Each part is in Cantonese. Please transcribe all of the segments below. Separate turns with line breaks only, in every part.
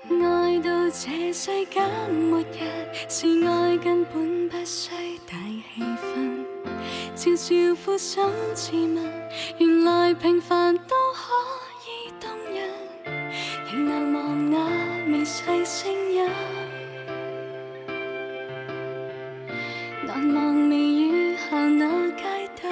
愛到這世間末日，是愛根本不需大氣氛，悄悄呼心自問，原來平凡都可以動人，仍難忘那微細聲音，難忘微雨下那街燈。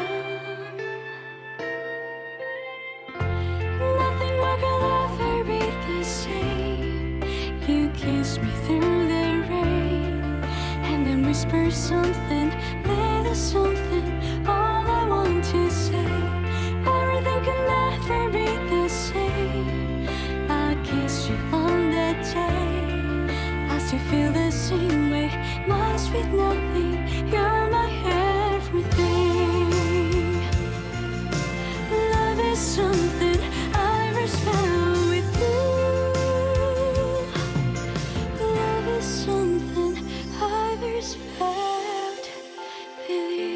Nothing more could ever be the same. You kiss me through the rain, and then whisper something, little something. All I want to say, everything could never be the same. I kissed you on that day. I still feel the same way. My sweet nothing, you're my everything. Love is something I first found with you. Love is something I first found with you.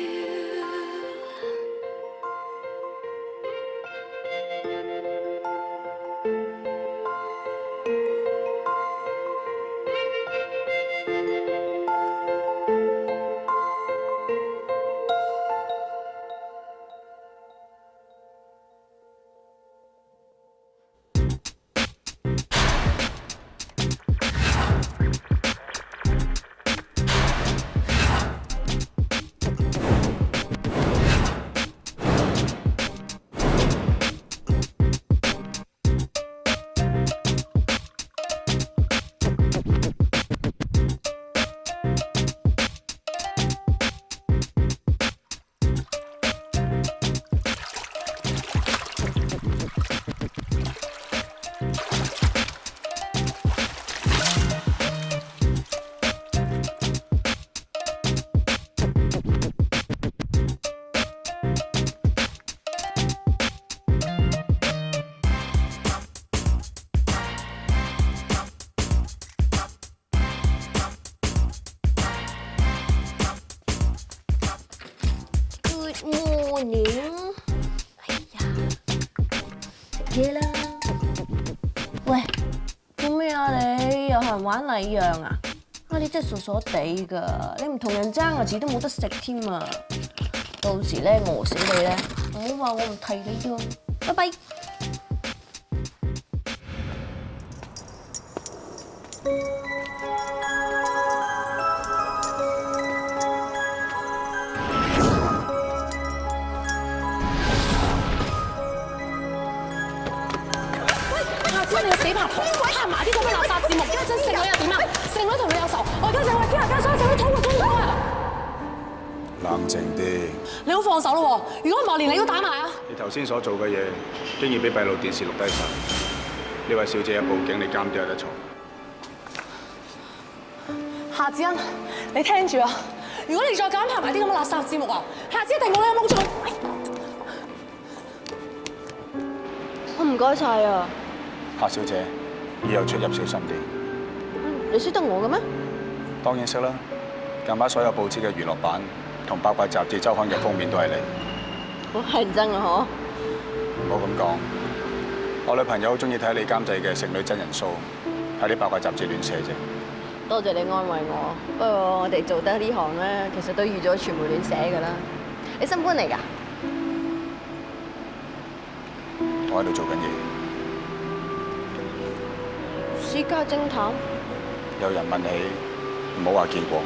嘢啦！喂，做咩啊你？又係人玩禮讓啊？你真係傻傻地噶！你唔同人爭啊，自己都冇得食添啊！到時咧餓死你咧，唔好話我唔提你喎！拜拜。
你個死八婆，拍埋啲咁嘅垃圾節目，家陣剩女又點啊？剩女同你有仇，我而家就話天下間所有剩女通過中咗啊！
冷靜啲，
你好放手咯喎！如果唔係，連你都打埋啊！
你頭先所做嘅嘢，竟然俾閉路電視錄低晒。呢位小姐一報警，你監都有得嘈。
夏子欣，你聽住啊！如果你再敢拍埋啲咁嘅垃圾節目啊，夏子一定冇你有冇做。
我唔該晒啊！
夏小姐，以後出入小心啲。
你識得我嘅咩？
當然識啦，近排所有報紙嘅娛樂版同八卦雜誌週刊嘅封面都係你。
好乞人憎啊！嗬！
唔好咁講，我女朋友好中意睇你監製嘅剩女真人 show，喺啲八卦雜誌亂寫啫。
多謝你安慰我，不過我哋做得呢行咧，其實都預咗傳媒亂寫㗎啦。你新搬嚟㗎？
我喺度做緊嘢。
私家偵探？
有人問起，唔好話見過我。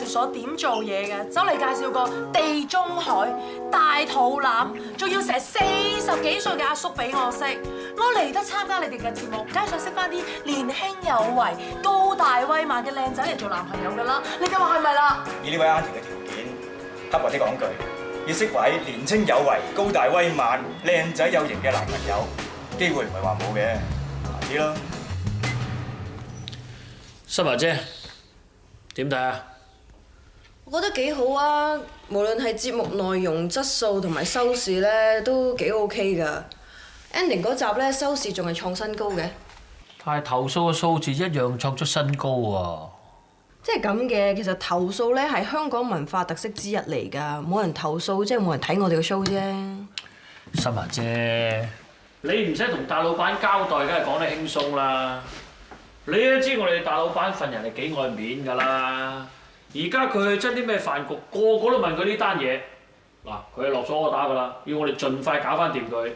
紹所點做嘢嘅，走嚟介紹個地中海大肚腩，仲要成40幾歲嘅阿叔俾我識。我嚟得參加你哋嘅節目，梗係想識翻啲年輕有為、高大威猛嘅靚仔嚟做男朋友㗎啦。你哋話係咪啦？
以呢位 Auntie 嘅條件，恰或者講句，要識位年青有為、高大威猛、靚仔有型嘅男朋友，機會唔係話冇嘅，難啲咯。
心華姐點睇啊？
我覺得幾好啊，無論係節目內容質素同埋收視咧，都幾 OK 㗎。Ending 嗰集咧，收視仲係創新高嘅。
但係投訴嘅數字一樣創出新高喎。
即係咁嘅，其實投訴咧係香港文化特色之一嚟㗎，冇人投訴即係冇人睇我哋嘅 show 啫。
心華姐，你唔使同大老闆交代，梗係講得輕鬆啦。你都知我哋大老闆份人係幾愛面㗎啦。而家佢去親啲咩飯局，個個都問佢呢單嘢。嗱，佢係落咗order㗎啦，要我哋盡快搞翻掂佢。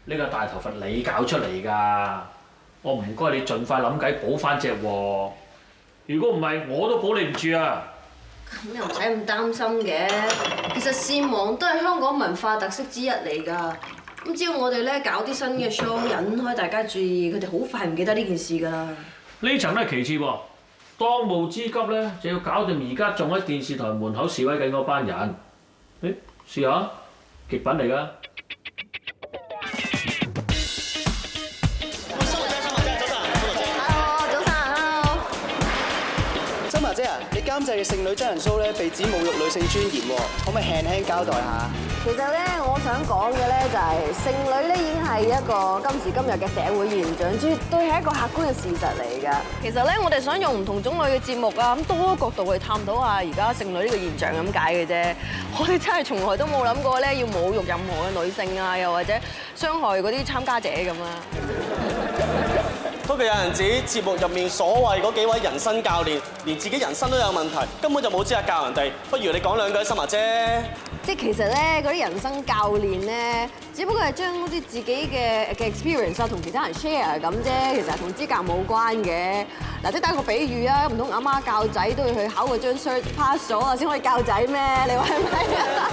呢個大頭佛你搞出嚟㗎，我唔該你盡快諗計補翻隻喎。如果唔係，我都保你唔住啊！
咁又唔使咁擔心嘅，其實線網都係香港文化特色之一嚟㗎。咁只要我哋咧搞啲新嘅 show，引開大家注意，佢哋好快唔記得呢件事㗎啦。
呢層咧其次喎，當務之急咧就要搞掂而家仲喺電視台門口示威緊嗰班人。誒，試下極品嚟㗎。
姐啊，你監製嘅剩女真人 show 咧，被指侮辱女性尊嚴喎，可唔可以輕輕交代下？
其實咧，我想講嘅咧就係剩女咧已經係一個今時今日嘅社會現象，絕對係一個客觀嘅事實嚟㗎。其實咧，我哋想用唔同種類嘅節目啊，咁多角度去探討下而家剩女呢個現象咁解嘅啫。我哋真係從來都冇諗過咧要侮辱任何嘅女性啊，又或者傷害嗰啲參加者咁啊。
不過有人指節目入面所謂嗰幾位人生教練，連自己人生都有問題，根本就冇資格教人哋。不如你講兩句，心華姐。
即係其實咧，嗰啲人生教練咧，只不過係將嗰啲自己嘅 experience 啊，同其他人 share 咁啫，其實同資格冇關嘅。嗱，即係打個比喻啊，唔通阿媽教仔都要去考個張 cert pass 咗啊，先可以教仔咩？你話係咪啊？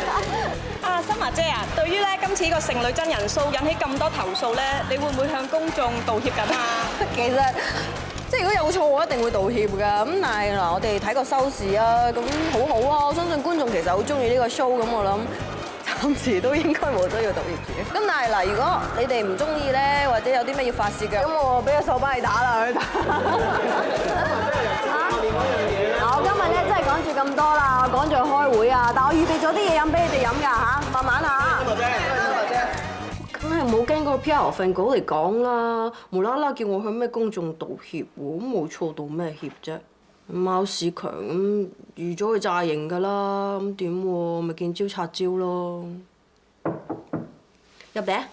啊，心華姐啊，對於咧今次呢個剩女真人 show 引起咁多投訴咧，你會唔會向公眾道歉緊啊？
其實即係如果有錯，我一定會道歉㗎。咁但係嗱，我哋睇個收視啊，咁好好啊！我相信觀眾其實好中意呢個 show，咁我諗暫時都應該冇需要道歉住。咁但係嗱，如果你哋唔中意咧，或者有啲咩要發泄嘅，咁我俾個手把你打啦，去打。我今日咧真係講住咁多啦，趕住去開會啊！但我預備咗啲嘢飲俾你哋飲㗎嚇，慢慢啊！心華姐，心華姐。梗係冇經過 PR 份稿嚟講啦，無啦啦叫我向咩公眾道歉喎，咁冇錯到咩歉啫？貓屎強咁預咗佢詐型㗎啦，咁點喎？咪見招拆招咯。入嚟啊！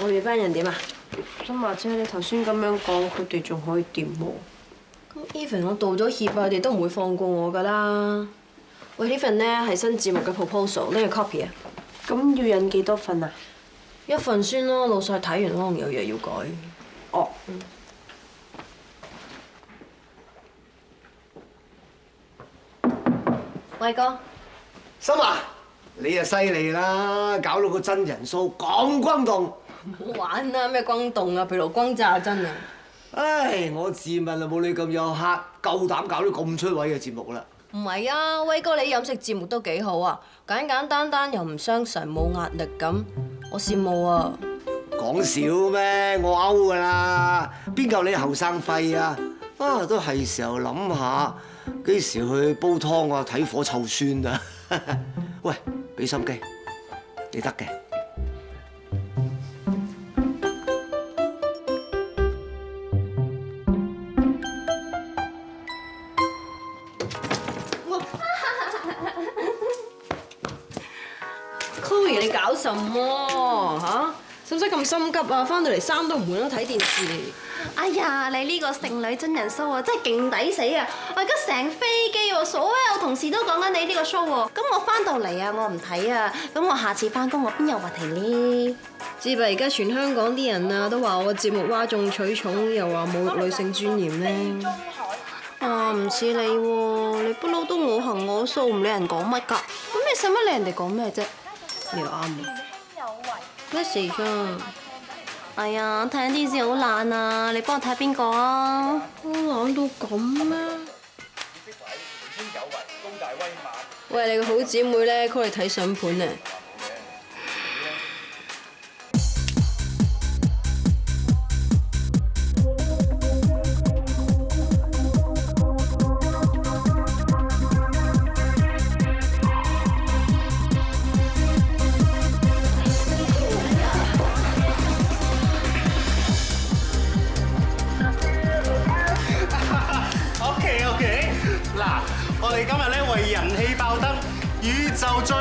我哋班人點啊？心華姐，你頭先咁樣講，佢哋仲可以點喎？咁 even 我道咗歉啊，佢哋都唔會放過我㗎啦。喂，呢份咧係新節目嘅 proposal， 呢個 copy 啊。
咁要印幾多份啊？
一份先咯，老細睇完可能有嘢要改。哦。偉哥。
心華，你啊犀利啦，搞到個真人 show 咁轟動。
唔好玩啦，咩轟動啊？疲勞轟炸真啊！
唉，我自問啊冇你咁有客，夠膽搞啲咁出位嘅節目啦。
唔係啊，偉哥你飲食節目都幾好啊，簡簡單單又唔傷神冇壓力咁，我羨慕啊！
講笑咩？我 out 㗎啦，邊夠你後生廢啊！啊，都係時候諗下幾時去煲湯啊，睇火湊孫啊！喂，俾心機，你得嘅。
Chloe， 你搞什麼嚇？使唔使咁心急啊？翻到嚟衫都唔換都睇電視。哎呀，你呢個剩女真人 show 啊，真係勁抵死啊！我而家成飛機喎，所有同事都講緊你呢個 show 喎。咁我翻到嚟啊，我唔睇啊。咁我下次翻工我邊有話題呢？知吧？而家全香港啲人啊都話我個節目嘩眾取寵，又話侮辱女性尊嚴咧。啊，唔似你喎，你不嬲都我行我素，唔理人講乜㗎。咁你使乜理人哋講咩啫？你又啱喎。咩事㗎？哎呀，睇電視好懶啊！你幫我睇邊個啊？我懶到咁咩？喂，你個好姊妹咧 call 你睇相盤啊！
我哋今日咧為人氣爆燈，宇宙最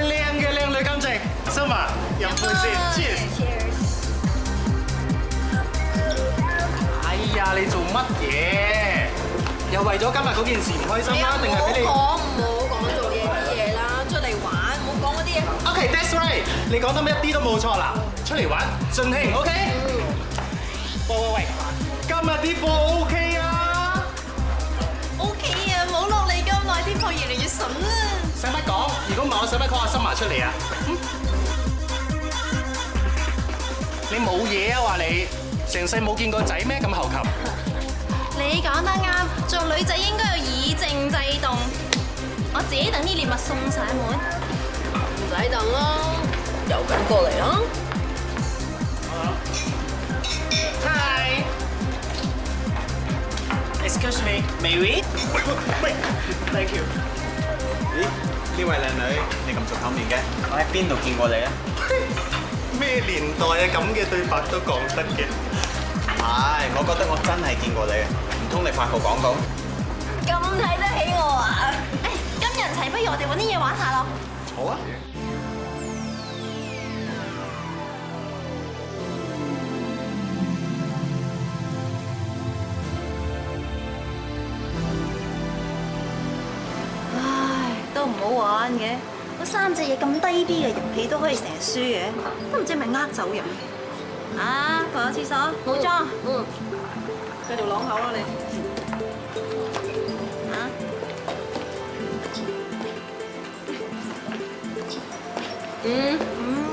靚嘅靚女監製，心華飲杯先 ，Cheers！ 哎呀，你做乜嘢？又為咗今日嗰件事唔開心啦，定係俾你？
唔好講做嘢啲嘢啦，出嚟玩，唔好講嗰啲嘢。
OK，that's right， 你講得一啲都冇錯啦，出嚟玩盡興 ，OK？喂，今日啲貨 OK 啊？
OK 啊，冇落嚟咁耐，啲貨越嚟越筍啦。
使乜講？如果唔係，我使乜 call 阿心華出嚟啊？你冇嘢啊？話你成世冇見過仔咩？咁猴擒？
你講得啱，做女仔應該要以靜制動。我自己等啲獵物送上門，唔使等啦，有緊過嚟啦。
Hi。Excuse me, may we? 喂 ，Thank you。
咦，呢位靚女，你咁熟口面嘅？我喺邊度見過你啊？
咩年代啊？咁嘅對白都講得嘅。
係，我覺得我真係見過你，唔通你拍過廣告？
咁睇得起我啊！誒，今日齊，不如我哋揾啲嘢玩下咯。
好啊。
都唔好玩嘅，嗰3隻嘢咁低 B 嘅遊戲都可以成日輸嘅，都唔知係咪呃酒人嘅。啊，去咗廁所，冇裝。繼續啷口啦你。啊？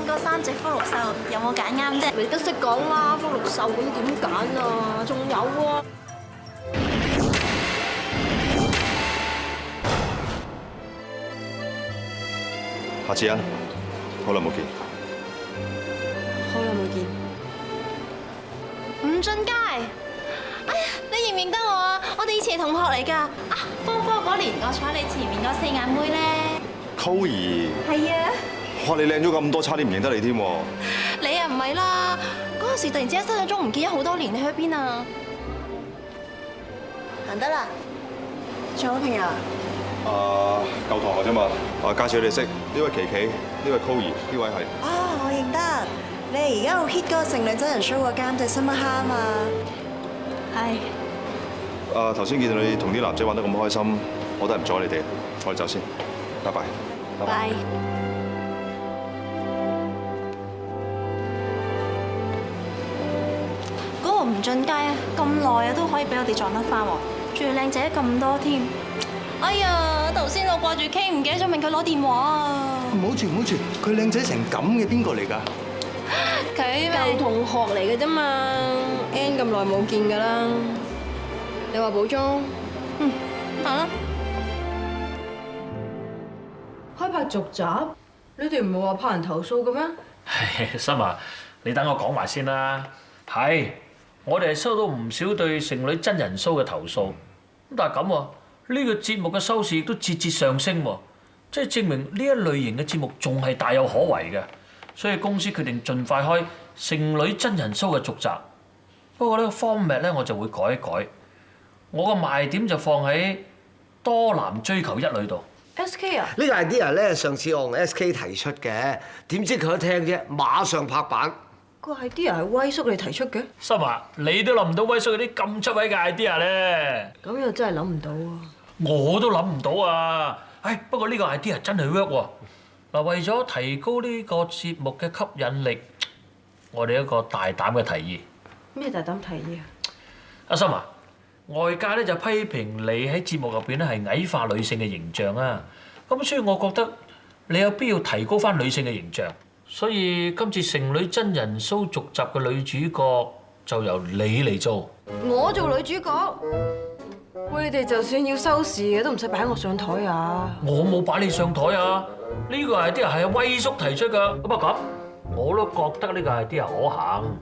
嗰3隻福祿壽有冇揀啱啫？
你都識講啦，福祿壽咁點揀啊？仲有喎。
下次啊，好耐冇見。
好耐冇見。
吳俊佳，哎呀，你認唔認得我啊？我哋以前同學嚟㗎。啊，科嗰年我坐喺你前面嗰4眼妹咧。
溝兒。係啊。哇！你靚咗咁多，差啲唔認得你添喎。
你啊唔係啦，嗰陣時突然之間失咗蹤，唔見咗好多年，你去邊啊？行得啦。
仲有朋友？
舊同學啫嘛。介紹你識，呢位琪琪，呢位溝兒，呢位係。
哦，我認得。你而家好 hit 嗰個剩女真人 show 個監製新乜蝦啊嘛。係。
頭先見到你同啲男仔玩得咁開心，我都係唔阻你哋，我哋走先，拜拜。
拜。嗰個吳俊佳啊，咁耐啊都可以俾我哋撞得翻喎，仲要靚仔咁多添。哎呀，頭先我掛住傾，唔記得咗問佢攞電話啊！
唔好住，佢靚仔成咁嘅，邊個嚟㗎？
佢舊同學嚟嘅啫嘛 ，N 咁耐冇見㗎啦。你話補妝？
行啦。
開拍續集？你哋唔係話怕人投訴嘅咩？
心啊，你等我講埋先啦。係，我哋係收到唔少對剩女真人 show 嘅投訴，咁但係咁喎。呢個節目嘅收視亦都節節上升喎，即係證明呢一類型嘅節目仲係大有可為嘅，所以公司決定盡快開剩女真人 show 嘅續集。不過呢個 format 咧我就會改一改，我個賣點就放喺多男追求一女度。
SK 啊？
呢個 idea 咧上次我同 SK 提出嘅，點知佢一聽啫，馬上拍板。
個 idea 係威叔你提出嘅？
心華，你都諗唔到威叔嗰啲咁出位嘅 idea 咧？
咁又真係諗唔到啊！
我都諗唔到啊！唉，不過呢個 idea 真係 work 喎。嗱，為咗提高呢個節目嘅吸引力，我哋一個大膽嘅提議。
咩大膽提議啊？
阿心華，外界咧就批評你喺節目入邊咧係矮化女性嘅形象啊，咁所以我覺得你有必要提高翻女性嘅形象，所以今次《剩女真人 show》續集嘅女主角就由你嚟做。
我做女主角？喂，你哋就算要收視嘅都唔使擺我上台啊！
我冇擺你上台啊！呢個 idea 係威叔提出㗎，不過咁我都覺得呢個 idea 可行。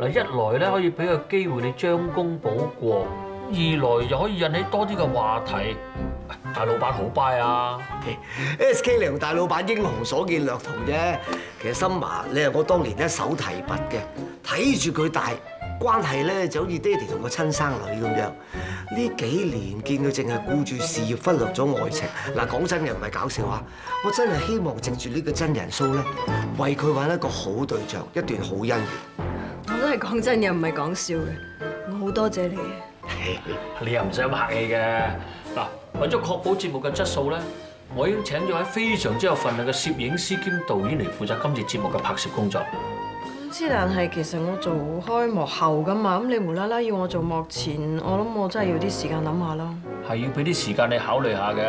嗱，一來咧可以俾個機會你將功補過，二來又可以引起多啲嘅話題。大老闆好 buy 啊
！SK 梁大老闆英雄所見略同啫。其實心華，你係我當年一手提拔嘅，睇住佢大，關係咧就好似爹哋同個親生女咁樣。呢幾年見佢淨係顧住事業，忽略咗愛情。嗱，講真嘅唔係搞笑啊！我真係希望藉住呢個真人 show 咧，為佢揾一個好對象，一段好姻緣。
我都係講真嘅，唔係講笑嘅。我好多謝你。
你又唔使咁客氣嘅。嗱，為咗確保節目嘅質素咧，我已經請咗喺非常之有份量嘅攝影師兼導演嚟負責今次節目嘅拍攝工作。
知，但係其實我做開幕後噶嘛，咁你無啦啦要我做幕前，我諗我真係要啲時間諗下咯。
係要俾啲時間你考慮下嘅，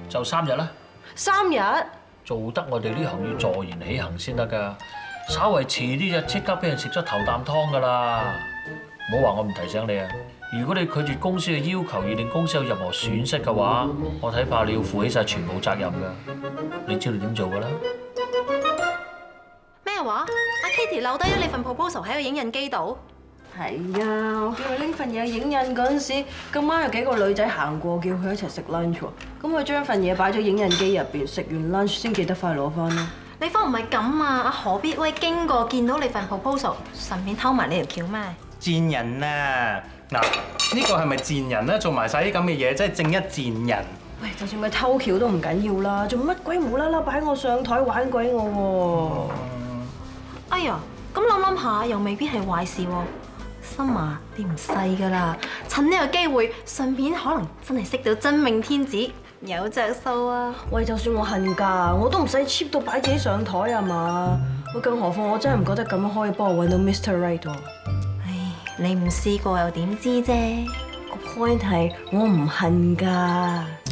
就3日啦。
3日？
做得我哋呢行要坐言起行先得㗎，稍為遲啲就即刻俾人食咗頭啖湯㗎啦。唔好話我唔提醒你啊！如果你拒絕公司嘅要求而令公司有任何損失嘅話，我睇怕你要負起晒全部責任㗎。你知道點做㗎啦？
咩話？阿 Kitty 留低咗你份 proposal 喺個影印機度？
係啊，我叫佢拎份嘢影印嗰陣時，咁啱有幾個女仔行過，叫佢一齊食 lunch 喎。咁佢將份嘢擺咗影印機入邊，食完 lunch 先記得快攞翻咯。
你方唔係咁啊！阿何必威經過見到你份 proposal， 順便偷埋你條橋咩？
賤人啊！嗱，呢個係咪賤人咧？做埋晒啲咁嘅嘢，真係正一賤人。
喂，就算佢偷橋都唔緊要啦，做乜鬼無啦啦擺我上台玩鬼我喎？
哎呀，咁諗下又未必係壞事喎。心華，你唔細㗎啦，趁呢個機會，順便可能真係識到真命天子，有着數啊！
喂，就算我恨㗎，我都唔使 cheap 到擺自己上台啊嘛！喂，更何況我真係唔覺得咁樣可以幫我揾到 Mr. Right 喎。
唉，你唔試過又點知啫？
個 point 係我唔恨㗎。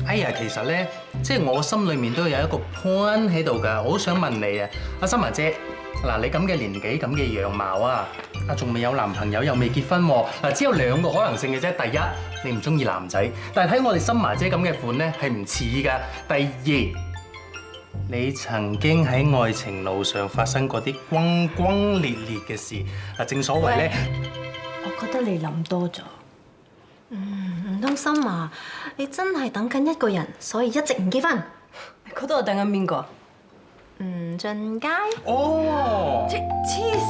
哎呀，其實咧，即係我心裏面都有一個 point 喺度㗎，我好想問你啊，阿心華姐。嗱，你咁嘅年紀咁嘅樣貌啊，仲未有男朋友又未結婚喎，嗱，只有2個可能性嘅啫。第一，你唔中意男仔，但係睇我哋心華姐咁嘅款咧，係唔似㗎。第二，你曾經喺愛情路上發生過啲轟轟烈烈嘅事，嗱，正所謂咧，
我覺得你諗多咗。
唔通心華，你真係等緊一個人，所以一直唔結婚？
嗰度等緊邊個？
吳俊佳？
哦，黐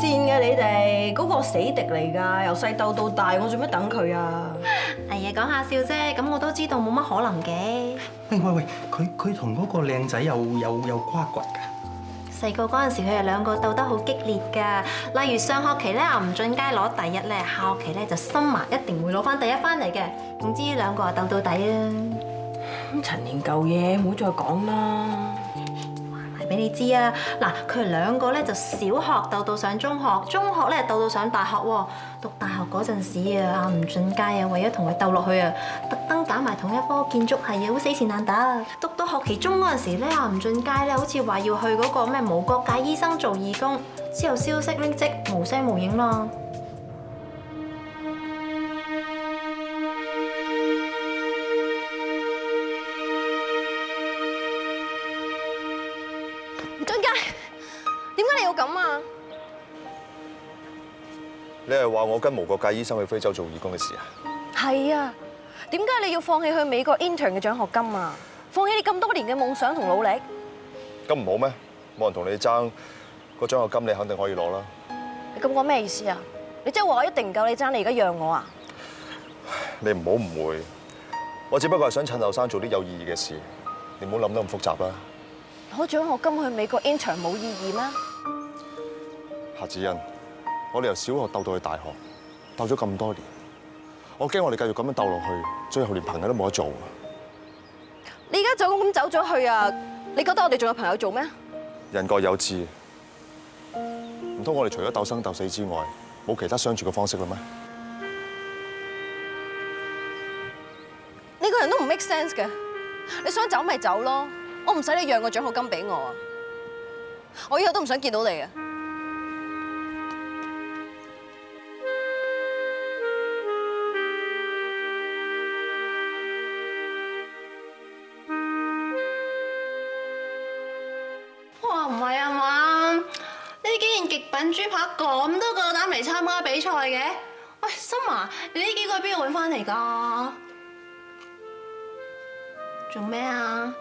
線嘅你哋，嗰個死敵嚟㗎，由細鬥到大，我做乜等佢啊？
哎呀，講下笑啫，咁我都知道冇乜可能嘅。
喂，佢同嗰個靚仔有瓜葛㗎？
細個嗰陣時，佢哋2個鬥得好激烈㗎。例如上學期咧，阿吳俊佳攞第1咧，下學期咧就心華一定會攞翻第1翻嚟嘅。總之2個啊鬥到底啊！
咁陳年舊嘢，唔好再講啦。
俾你知啊！嗱，佢哋2個咧就小學鬥到上中學，中學咧鬥到上大學喎。讀大學嗰陣時啊，阿吳俊佳啊，為咗同佢鬥落去啊，特登揀埋同一科建築系啊，好死纏爛打。讀到學期中嗰陣時咧，阿吳俊佳咧好似話要去嗰個咩無國界醫生做義工，之後消息匿跡，無聲無影啦。
你係話我跟無國界醫生去非洲做義工嘅事啊？
係啊，點解你要放棄去美國 intern 嘅獎學金啊？放棄你咁多年嘅夢想同努力？
咁唔好咩？冇人同你爭，個獎學金你肯定可以攞啦。
你咁講咩意思啊？你即係話我一定唔夠你爭，你而家讓我啊？
你唔好誤會，我只不過係想趁後生做啲有意義嘅事，你唔好諗得咁複雜啦。
攞獎學金去美國 intern 冇意義咩？
夏子欣，我哋由小學鬥到去大學，鬥咗咁多年，我驚我哋繼續咁樣鬥落去，最後連朋友都冇得做啊！
你而家就咁走咗去啊？你覺得我哋仲有朋友做咩？
人各有志，唔通我哋除咗鬥生鬥死之外，冇其他相處嘅方式啦咩？
你個人都唔 make sense 嘅，你想走咪走咯，我唔使你讓個獎學金俾我啊！我以後都唔想見到你啊！
哇，唔係啊嘛？你竟然極品豬扒咁都夠膽嚟參加比賽嘅？喂，心華，你呢幾個喺邊度揾翻嚟㗎？做咩啊？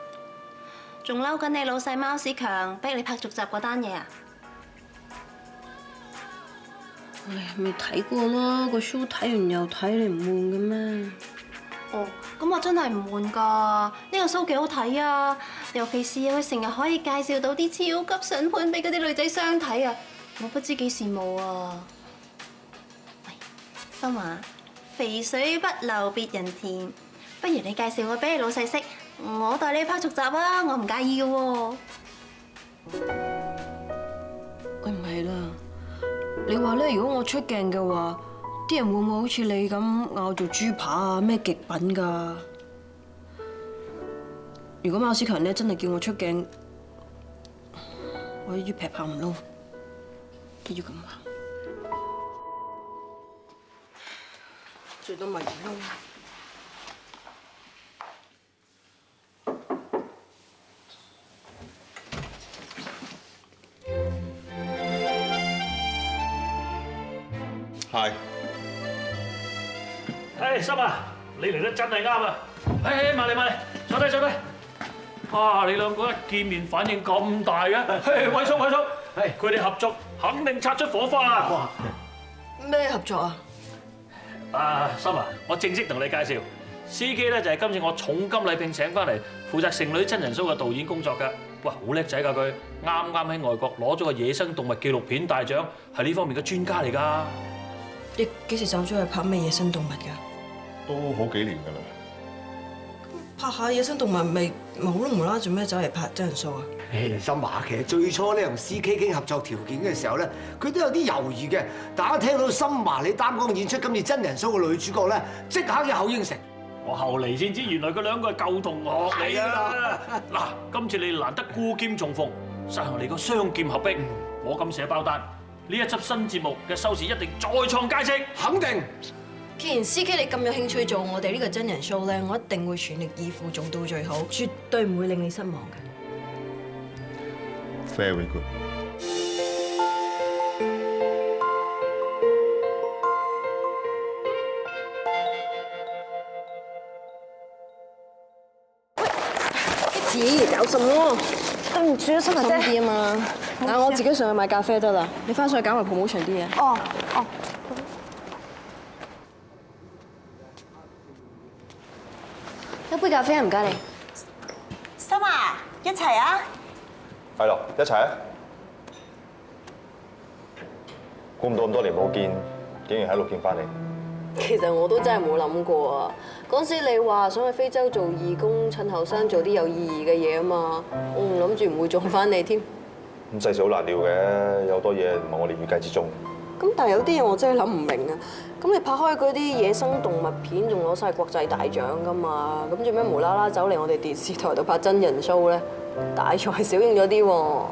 仲嬲緊你老細貓屎強逼你拍續集嗰單嘢啊？
唉，未睇過咯，個 show 睇完又睇，你唔悶嘅咩？
哦，咁我真係唔悶㗎，呢個 show 幾好睇啊！尤其是佢成日可以介紹到啲超級筍盤俾嗰啲女仔相睇啊，我不知幾羨慕啊！喂，心華，肥水不流別人田，不如你介紹我俾你老細識，我代你拍續集啊，我唔介意嘅喎。
喂，唔係啦，你話咧，如果我出鏡嘅話，啲人會唔會好似你咁嗌我做豬扒啊？咩極品㗎？如果貓屎強咧真係叫我出鏡，我要劈炮唔撈，都要咁話，最多咪唔撈。
係。
誒，心啊，你嚟得真係啱啊！誒，埋嚟，坐低。啊，你兩個一見面反應咁大嘅，偉叔，佢哋合作肯定擦出火花啊！
咩合作啊？
啊，心啊，我正式同你介紹，CK咧就係今次我重金禮聘請翻嚟負責《剩女真人 show》嘅導演工作㗎。哇，好叻仔㗎佢，啱喺外國攞咗個野生動物紀錄片大獎，係呢方面嘅專家嚟㗎。
你幾時走咗去拍咩野生動物㗎？
都好幾年㗎啦。
拍下野生動物咪好都無啦啦做咩走嚟拍真人 show 啊？
心華其實最初咧同 CK 傾合作條件嘅時候咧，佢都有啲猶豫嘅。大家聽到心華你擔綱演出今次真人 show 嘅女主角咧，即刻一口應承。
我後嚟先知原來佢兩個係舊同學嚟㗎。嗱，今次你難得孤劍重逢，實行嚟個雙劍合璧，我今次包單，呢一輯新節目嘅收視一定再創佳績，肯定。
既然 CK 你咁有興趣做我哋呢個真人 show 咧，我一定會全力以赴做到最好，絕對唔會令你失望嘅。
Very good。
咦，搞什麼？對唔住啊，心華姐。啲啊嘛，嗱，我自己上去買咖啡得啦，你翻上去搞埋 promotion 啲嘢。
哦。
一杯咖啡啊，唔該你。
心華，一齊啊！
係咯，一齊啊！估唔到咁多年冇見，竟然喺度見翻你。
其實我都真係冇諗過啊！嗰時你話想去非洲做義工，趁後生做啲有意義嘅嘢啊嘛，我唔諗住唔會撞翻你添。
咁世事好難料嘅，有好多嘢唔係我哋預計之中。
咁但係有啲嘢我真係諗唔明啊！咁你拍開嗰啲野生動物片，仲攞晒國際大獎㗎嘛？咁做咩無啦啦走嚟我哋電視台度拍真人 show 咧？大材小用咗啲喎。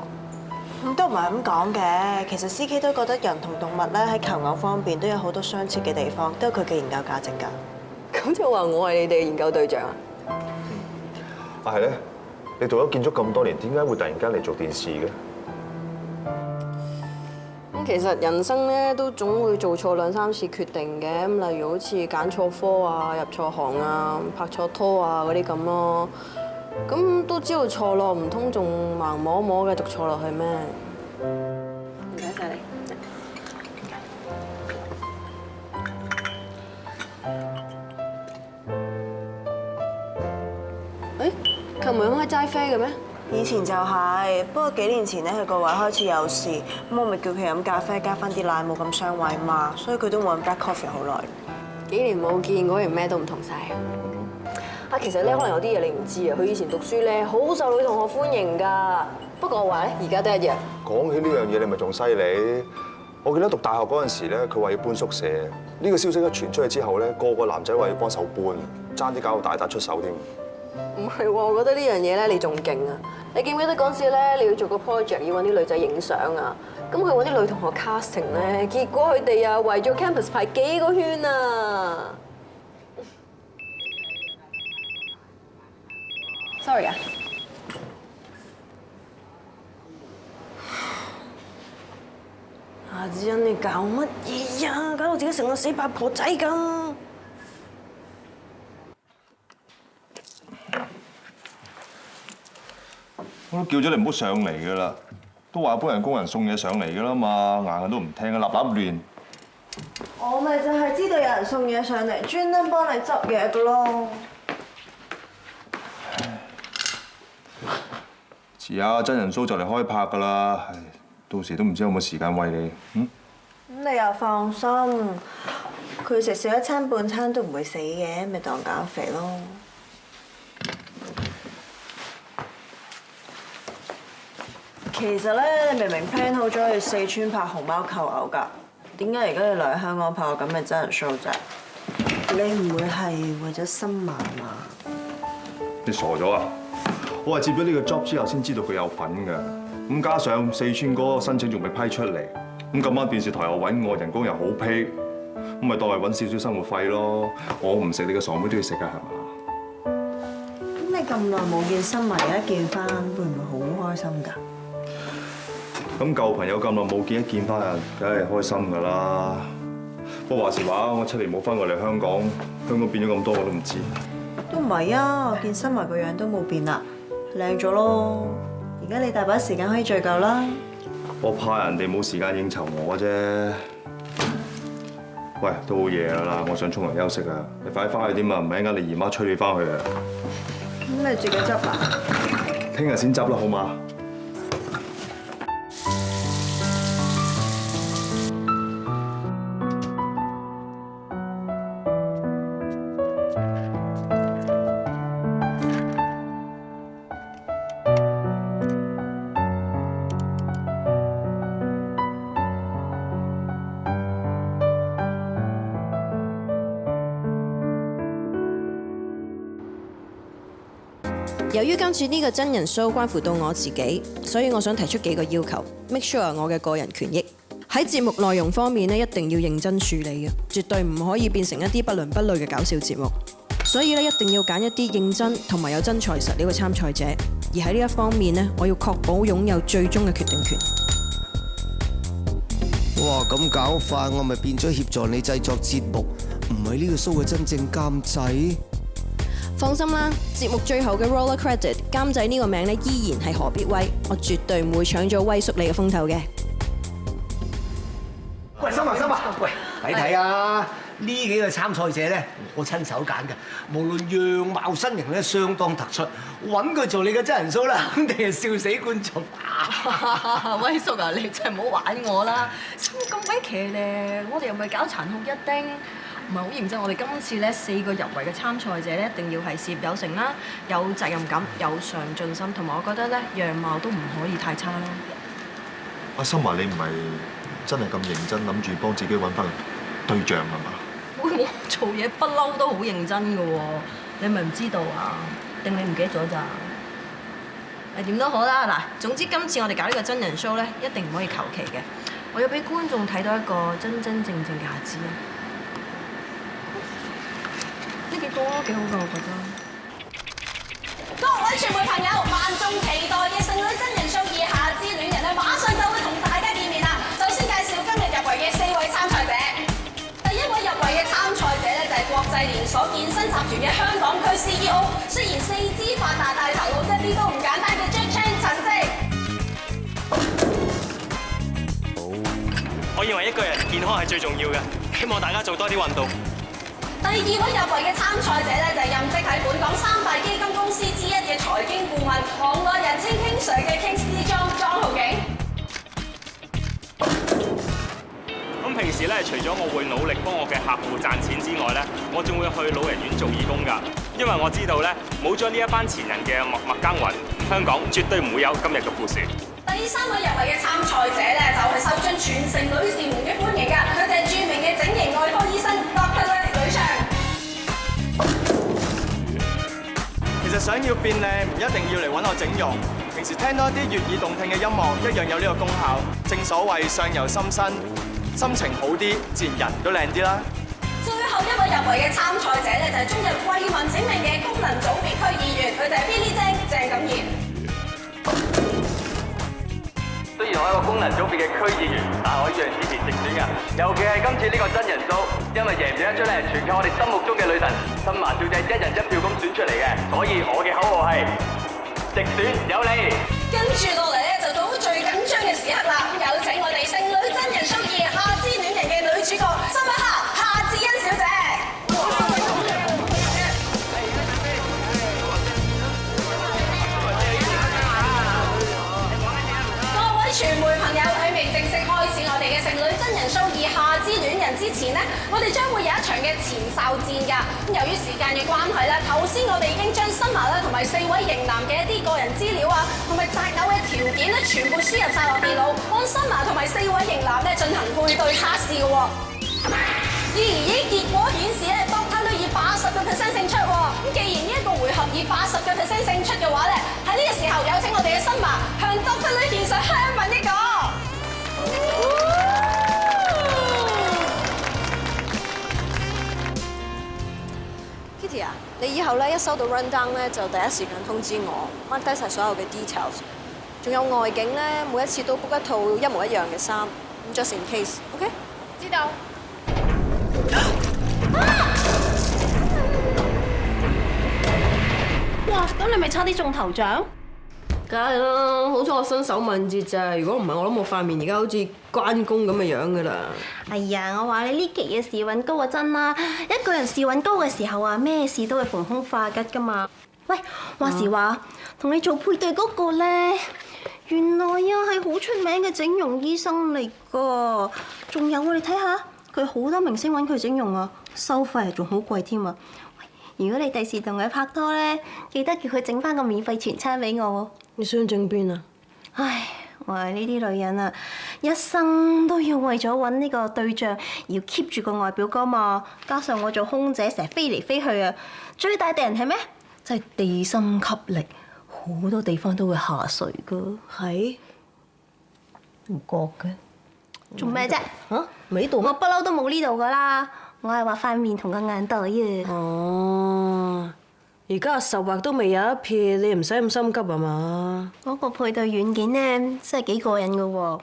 咁都唔係咁講嘅，其實 CK 都覺得人同動物咧喺求偶方面都有好多相似嘅地方，都有佢嘅研究價值㗎。
咁就話我係你哋嘅研究對象啊？
啊係咧，你讀咗建築咁多年，點解會突然間嚟做電視嘅？
咁其實人生咧都總會做錯2、3次決定嘅，咁例如好似揀錯科啊、入錯行啊、拍錯拖啊嗰啲咁咯。咁都知道錯咯，唔通仲盲摸摸繼續錯落去咩？唔該晒你。誒，琴日唔係齋啡嘅咩？
以前就係，不過幾年前咧，佢個胃開始有事，咁我咪叫佢飲咖啡加翻啲奶，冇咁傷胃嘛，所以佢都冇飲 black coffee 好耐。
幾年冇見，果然咩都唔同晒。啊，其實咧可能有啲嘢你唔知啊，佢以前讀書咧好受女同學歡迎㗎。不過我話咧，而家都一樣。
講起呢樣嘢，你咪仲犀利。我記得讀大學嗰陣時咧，佢話要搬宿舍。呢個消息一傳出去之後咧，個個男仔話要幫手搬，爭啲搞到大打出手添。
唔係喎，我覺得呢樣嘢咧你仲勁啊！你記唔記得嗰陣時咧，你要做個 project 要揾啲女仔影相啊？咁佢揾啲女同學 casting 咧，結果佢哋啊圍咗 campus 排幾個圈啊 ！Sorry 啊！阿子欣，你搞乜嘢呀？搞到自己成個死八婆仔咁！
我都叫咗你唔好上嚟㗎啦，都話幫人工人送嘢上嚟㗎啦嘛，硬係都唔聽啊，立亂。
我咪就係知道有人送嘢上嚟，專登幫你執嘢㗎咯。
遲下真人 show 就嚟開拍㗎啦，到時都唔知有冇時間餵你。
咁你又放心，佢食少一餐半餐都唔會死嘅，咪當減肥咯。其實咧，你明明 plan 好咗去四川拍熊貓求偶㗎，點解而家要留喺香港拍個咁嘅真人 show 啫？你唔會係為咗新聞嘛？
你傻咗啊！我係接咗呢個 job 之後先知道佢有份㗎，咁加上四川嗰個申請仲未批出嚟，咁咁啱電視台又揾我，人工又好批，咁咪當係揾少少生活費咯。我唔食，你個傻妹都要食㗎，係嘛？
咁你咁耐冇見新聞，而家見翻，會唔會好開心㗎？
咁舊朋友咁耐冇見，一見翻人，梗係開心㗎啦。不過話時話，我7年冇翻過嚟香港，香港變咗咁多我都唔知。
都唔係啊，我見新聞個樣都冇變啦，靚咗咯。而家你大把時間可以聚舊啦。
我怕人哋冇時間應酬我啫。喂，都好夜啦，我想沖涼休息啊！你快啲翻去添啊，唔係一陣你姨媽催你翻去啊。
咁你自己執啦。
聽日先執啦，好嗎？
由於今次呢個真人 show 關乎到我自己，所以我想提出幾個要求 ，make sure 我嘅個人權益喺節目內容方面咧，一定要認真處理嘅，絕對唔可以變成一啲不倫不類嘅搞笑節目。所以咧，一定要揀一啲認真同埋有真材實料嘅參賽者，而喺呢一方面咧，我要確保擁有最終嘅決定權。
哇！咁搞法，我咪變咗協助你製作節目，唔係呢個 show 嘅真正監製。
放心啦，節目最後嘅 roller credit 監製呢個名咧依然係何必威，我絕對唔會搶咗威叔你嘅風頭嘅。
喂，心啊，喂，睇睇啊！呢幾個參賽者咧，我親手揀嘅，無論樣貌身形咧，相當突出，揾佢做你嘅真人 show 啦，肯定係笑死觀眾。
威叔啊，你真係唔好玩我啦！咁鬼騎呢，我哋又唔係搞殘酷一丁。唔係好認真，我哋今次咧4個入圍嘅參賽者咧，一定要係事業有成啦，有責任感，有上進心，同埋我覺得咧樣貌都唔可以太差咯。
阿心華，你唔係真係咁認真諗住幫自己揾翻對象係嘛？
我做嘢不嬲都好認真㗎喎，你咪唔知道啊？定你唔記得咗咋？誒點都好啦，嗱，總之今次我哋搞呢個真人 show 咧，一定唔可以求其嘅，我要俾觀眾睇到一個真真正正嘅阿姿啊！呢幾個都幾好㗎，我覺得。
各位傳媒朋友，萬眾期待嘅剩女真人 show《以下之戀人》咧，馬上就會同大家見面啦！首先介紹今日入圍嘅4位參賽者。第一位入圍嘅參賽者咧，就係國際連鎖健身集團嘅香港區 CEO， 雖然四肢發達，但係頭腦一啲都唔簡單嘅 Jack Chan 陳迹。我認為一個人健康係最重要嘅，希望大家做多啲運動。第第2位入圍嘅參賽者咧就係任職喺本港3大基金公司之一嘅財經顧問，行內人稱 King Sir 嘅 King Sir 莊浩景。
咁平時咧，除咗我會努力幫我嘅客戶賺錢之外咧，我仲會去老人院做義工㗎。因為我知道咧，冇咗呢一班前人嘅默默耕耘，香港絕對唔會有今日嘅富庶。
第3位入圍嘅參賽者咧就係受盡全城女士們嘅歡迎㗎，佢就係著名嘅整形外科醫生 Dr. 呂翔。
其實想要變靚，唔一定要嚟揾我整容。平時聽多啲悅耳動聽嘅音樂，一樣有呢個功效。正所謂相由心生，心情好啲，自然人都靚啲啦。
最後一位入圍嘅參賽者咧就係中日為民請命嘅功能組別區議員，佢就係 Billy 鄭錦賢。
雖然我係一個功能組別嘅區議員，但係我一樣支持直選嘅。尤其係今次呢個真人 show，因為贏唔贏得出咧，全靠我哋心目中嘅女神新華小姐一人一票咁選出嚟嘅，所以我嘅口號係直選有你。
跟住落嚟咧就到最緊張嘅時刻啦！有請我哋剩女真人 show 2夏之戀人嘅女主角森巴克夏智恩小姐。傳媒朋友喺未正式開始我哋嘅剩女真人 show 2夏之戀人之前呢，我哋將會有一場嘅前哨戰㗎。咁由於時間嘅關係咧，頭先我哋已經將新華啦同埋4位型男嘅一啲個人資料啊，同埋擇偶嘅條件咧，全部輸入晒落電腦，按新華同埋4位型男咧進行配對測試嘅喎。咦，結果顯示咧，Dr. 以80% 勝出喎。咁既然呢一個回合以80% 勝出嘅話咧，喺呢個時候有請我哋嘅新華向 Dr. 獻上香吻一個。
Kitty 啊，你以後咧一收到 run down 咧，就第一時間通知我 ，mark 低晒所有嘅 details。仲有外景咧，每一次都 book 一套一模一樣嘅衫，咁 just in case，OK？知道。
哇！咁你咪差啲中頭獎？
梗係啦，好彩我身手敏捷咋，如果唔係，我諗我塊面而家好似關公咁嘅樣噶啦。
哎呀，我話你呢期嘅時運高啊真啦，一個人時運高嘅時候啊，咩事都會逢凶化吉噶嘛。喂，話時話，同你做配對嗰個咧，原來啊係好出名嘅整容醫生嚟噶。仲有你睇下，佢好多明星揾佢整容啊，收費仲好貴添啊。如果你第時同佢拍拖咧，記得叫佢整翻個免費全餐俾我喎。
你想整邊啊？
唉，我係呢啲女人啊，一生都要為咗揾呢個對象，要 keep 住個外表噶嘛。加上我做空姐，成日飛嚟飛去啊，最大敵人係咩？就係地心吸力，好多地方都會下垂噶。
係？唔覺嘅。
做咩啫？
嚇？咪呢度咩？
我不嬲都冇呢度噶啦，我係話塊面同個眼袋啊。
哦。而家受白都未有一撇，你唔使咁心急啊嘛？
嗰個配對軟件咧，真係幾過癮噶喎！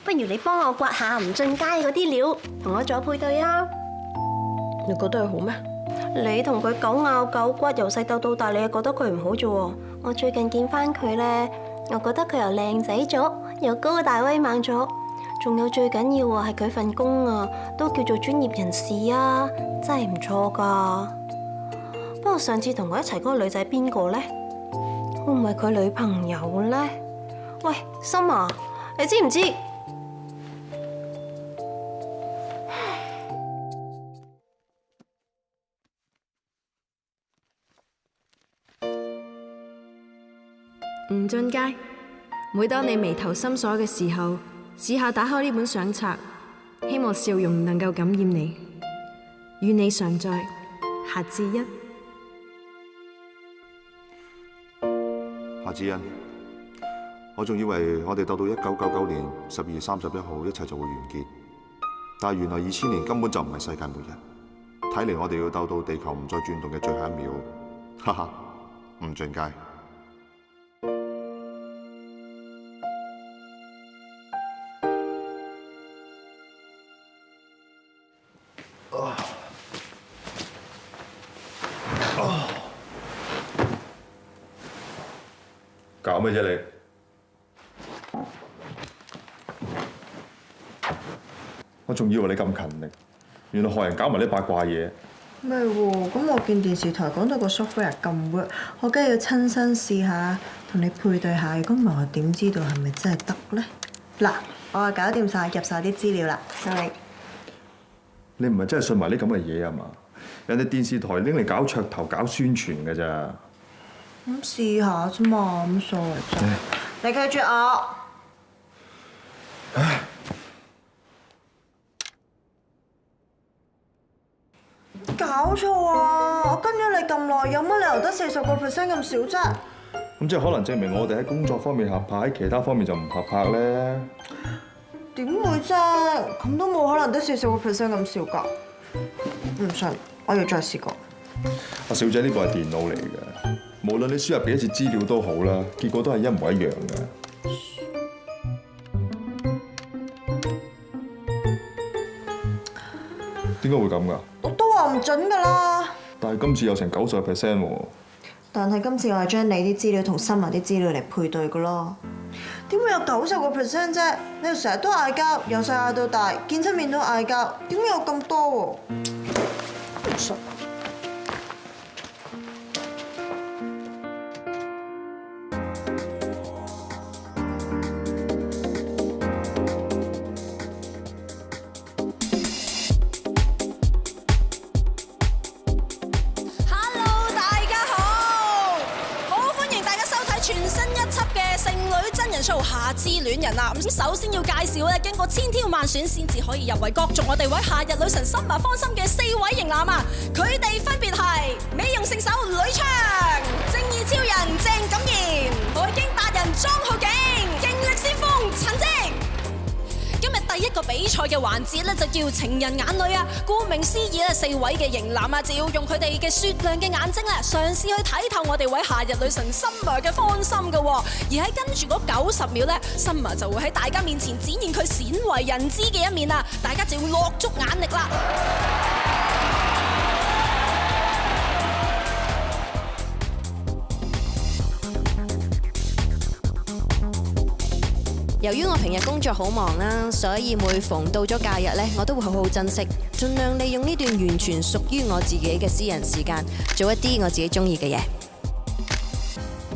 不如你幫我刮下吳俊佳嗰啲料，同我做配對啊！
你覺得佢好咩？
你同佢狗咬狗骨，由細鬥到大，你又覺得佢唔好啫喎？我最近見翻佢咧，我覺得佢又靚仔咗，又高大威猛咗，仲有最緊要啊係佢份工啊，都叫做專業人士啊，真係唔錯噶。不過上次同佢一齊嗰個女仔邊個咧？會唔會係佢女朋友咧？喂，心啊，你知唔知？
吳俊佳，每當你眉頭深鎖嘅時候，試下打開呢本相冊，希望笑容能夠感染你。願你常在，夏智恩。
夏智恩，我仲以為我哋鬥到1999年12月31號一切就會完結，但係原來2000年根本就唔係世界末日，睇嚟我哋要鬥到地球唔再轉動嘅最後一秒，哈哈，吳俊佳。搞咩啫你？我仲以為你咁勤力，原來學人搞埋啲八卦嘢。
咩喎？咁我見電視台講到個 software 咁 work，我梗係要親身試下，同你配對下。如果唔係，我點知道係咪真係得咧？嗱，我啊搞掂晒，入晒啲資料啦，收你。
你唔係真係信埋啲咁嘅嘢啊嘛？人哋電視台拎嚟搞噱頭、搞宣傳㗎咋。
咁試下啫嘛，咁所謂啫。你拒絕我。
唉。
搞錯啊！我跟咗你咁耐，有乜理由得40% 咁少啫？
咁即係可能證明我哋喺工作方面合拍，喺其他方面就唔合拍咧。
點會啫？咁都冇可能得40% 咁少㗎。唔信，我要再試過。
阿小姐，呢部係電腦嚟嘅，無論你輸入幾多次資料都好啦，結果都係一模一樣嘅。點解會咁㗎？
我都話唔準㗎啦。
但係今次有成90% 喎。
但係今次我係將你啲資料同新聞啲資料嚟配對㗎咯。點會有90% 啫？你哋成日都嗌交，由細嗌到大，見親面都嗌交，點會有咁多喎？唔信。
夏之戀人啊！咁首先要介紹咧，經過千挑萬選先至可以入圍角逐我哋位夏日女神Summer芳心嘅4位型男啊！佢哋分別係美容聖手呂昌、正義超人鄭錦賢、財經達人莊浩景、勁力先鋒陳積。今日第一個比賽嘅環節咧，就叫情人眼淚啊！顧名思義咧，4位嘅型男啊，就要用佢哋嘅雪亮嘅眼睛咧，嘗試去睇透我哋位夏日女神Summer嘅芳心嘅。而喺跟住嗰90秒咧，Summer就會喺大家面前展現佢鮮為人知嘅一面啊！大家就要落足眼力啦。
由於我平日工作好忙啦，所以每逢到咗假日呢，我都會好好珍惜，盡量利用呢段完全屬於我自己嘅私人時間，做一啲我自己中意嘅嘢。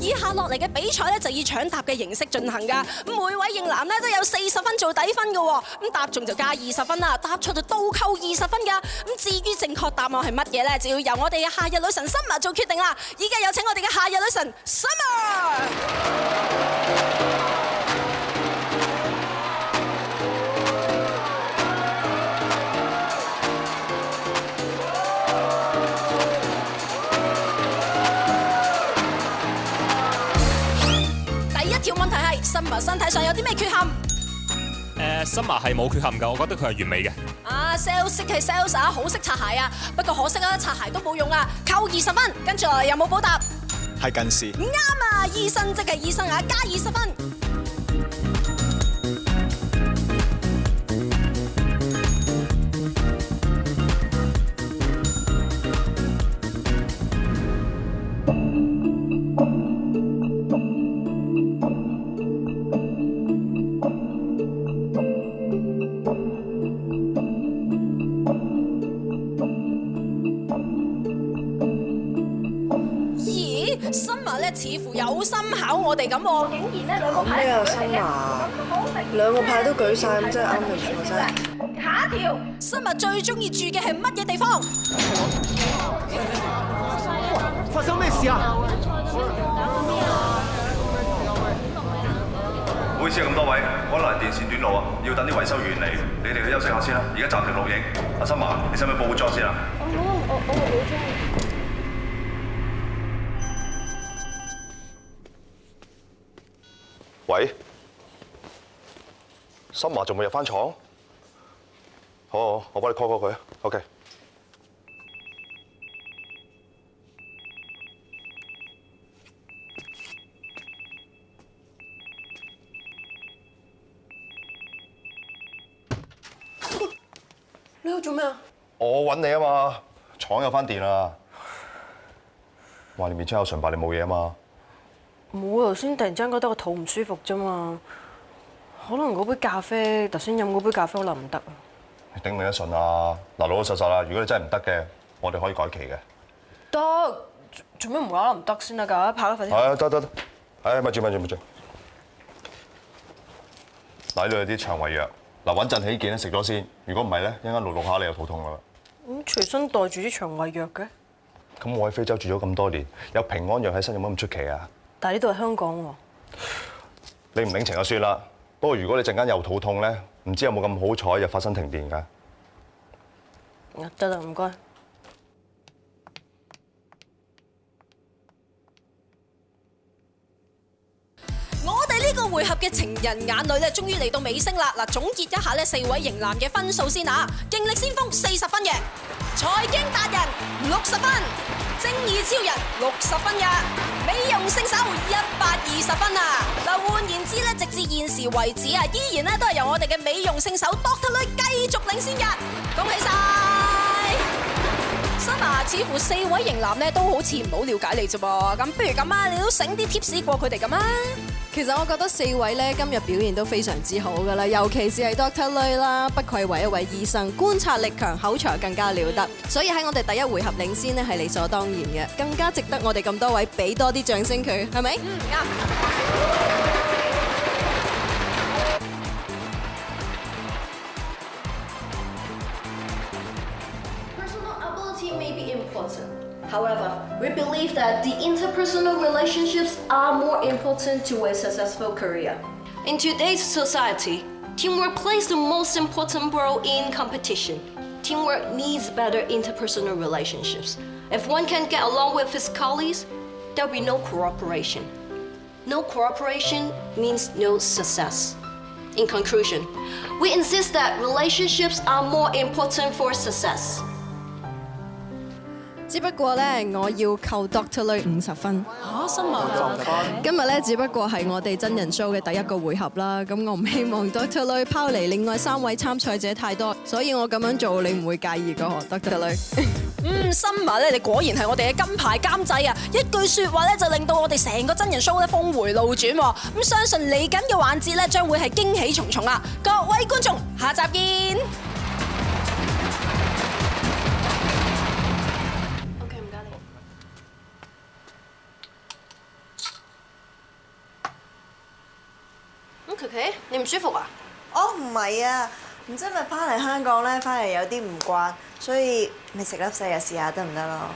以下落嚟嘅比賽咧，就以搶答嘅形式進行㗎。每位型男咧都有40分做底分嘅喎，咁答中就加20分啦，答錯就倒扣20分㗎。咁至於正確答案係乜嘢咧，就要由我哋嘅夏日女神Summer做決定啦。依家有請我哋嘅夏日女神Summer。條問題係Summer身體上有啲咩缺陷
？Summer 係冇缺陷㗎，我覺得佢係完美嘅。
sales 識係 sales 啊，好識擦鞋啊，不過可惜啊，擦鞋都冇用啊，扣20分。跟住有冇補答？
係近視。
啱啊，醫生即係醫生啊，加20分。Summer 咧似乎有心考我哋咁喎，竟然咧兩個牌
咩啊Summer？兩個牌都舉晒，咁真係啱定錯啫？
下一條，Summer最中意住嘅係乜嘢地方？
發生咩事啊？
唔好意思啊，咁多位，可能係電線短路啊，要等啲維修員嚟，你哋去休息下先啦。而家暫停錄影。阿Summer，你使唔使報咗先啊？
我冇咗。
喂，Summer仲未入翻廠？好，我幫你 call 佢。OK。
你喺度做咩啊？
我揾你啊嘛，廠有翻電啦。話你面青有唇白，你冇嘢啊嘛？
冇啊！頭先突然之間覺得個肚唔舒服啫嘛，可能嗰杯咖啡頭先飲嗰杯咖啡可能唔得啊。
你頂唔頂得順啊？嗱，老老實實啦，如果你真係唔得嘅，我哋可以改期嘅。
得，做咩無啦啦唔得先得㗎？拍啦，快啲！
係啊，得，誒，咪住。嗱，呢度有啲腸胃藥，嗱穩陣起見咧食咗先。如果唔係咧，一陣間錄下你又肚痛㗎啦。
咁隨身袋住啲腸胃藥嘅？
咁我喺非洲住咗咁多年，有平安藥喺身有冇咁出奇啊？
但係呢度係香港喎。
你唔領情就算啦。不過如果你陣間又肚痛咧，唔知有冇咁好彩又發生停電㗎？
得啦，唔該。
我哋呢個回合嘅情人眼淚咧，終於嚟到尾聲啦！嗱，總結一下呢4位型男嘅分數先啊！勁力先鋒40分嘅，財經達人60分，正義超人60分嘅，美容聖手120分啊！嗱，換言之咧，直至現時為止啊，依然咧都係由我哋嘅美容聖手 Dr. 女繼續領先嘅，恭喜晒！Summer，似乎4位型男咧都好似唔好了解你啫噃，咁不如咁啊，你都醒啲 tips 過佢哋咁啊！
其實我覺得4位咧今日表現都非常之好噶啦，尤其是係 Dr. 女啦，不愧為一位醫生，觀察力強，口才更加了得，所以喺我哋第一回合領先咧係理所當然嘅，更加值得我哋咁多位俾多啲掌聲佢，係咪？啱。
However, we believe that the interpersonal relationships are more important to a successful career. In today's society, teamwork plays the most important role in competition. Teamwork needs better interpersonal relationships. If one can't get along with his colleagues, there'll be no cooperation. No cooperation means no success. In conclusion, we insist that relationships are more important for success.
只不過咧，我要扣 Dr. 女50分。
嚇，新聞
今日咧，只不過係我哋真人 show 嘅第一個回合啦。咁我唔希望 Dr. 女拋離另外3位參賽者太多，所以我咁樣做你唔會介意㗎嗬 ，Dr. 女。
Summer 咧，你果然係我哋嘅金牌監製啊！一句説話咧，就令到我哋成個真人 show 咧峰迴路轉喎。咁相信嚟緊嘅環節咧，將會係驚喜重重啊！各位觀眾，下集見。
琪琪，你唔舒服啊？
哦，唔係啊，唔知咪翻嚟香港咧，翻嚟有啲唔慣，所以咪食粒瀉藥試下得唔得咯？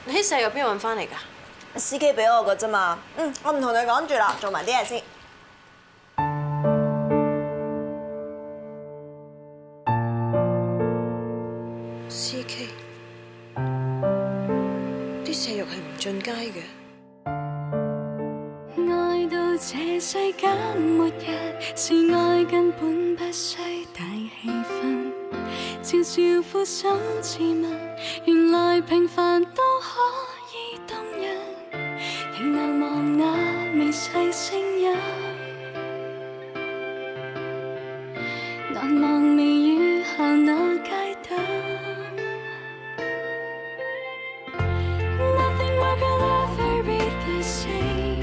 你啲瀉藥邊度揾翻嚟㗎？
司機俾我個啫嘛。我唔同你講住啦，做埋啲嘢先。
司機，啲瀉藥係唔進街嘅。
愛到這世間末日，是愛根本不需大氣氛，悄悄撫手自問，原來平凡都可以動人，仍難忘那微細聲音，難忘微雨下那街燈。Nothing more could ever be the same.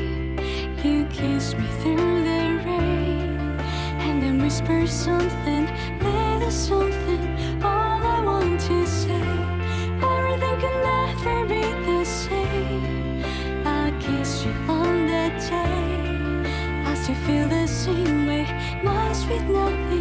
You kiss me through the rain, and then whisper something, little something. All I want to say, everything could never be the same. I kiss you on that day, I still feel the same way. My sweet nothing.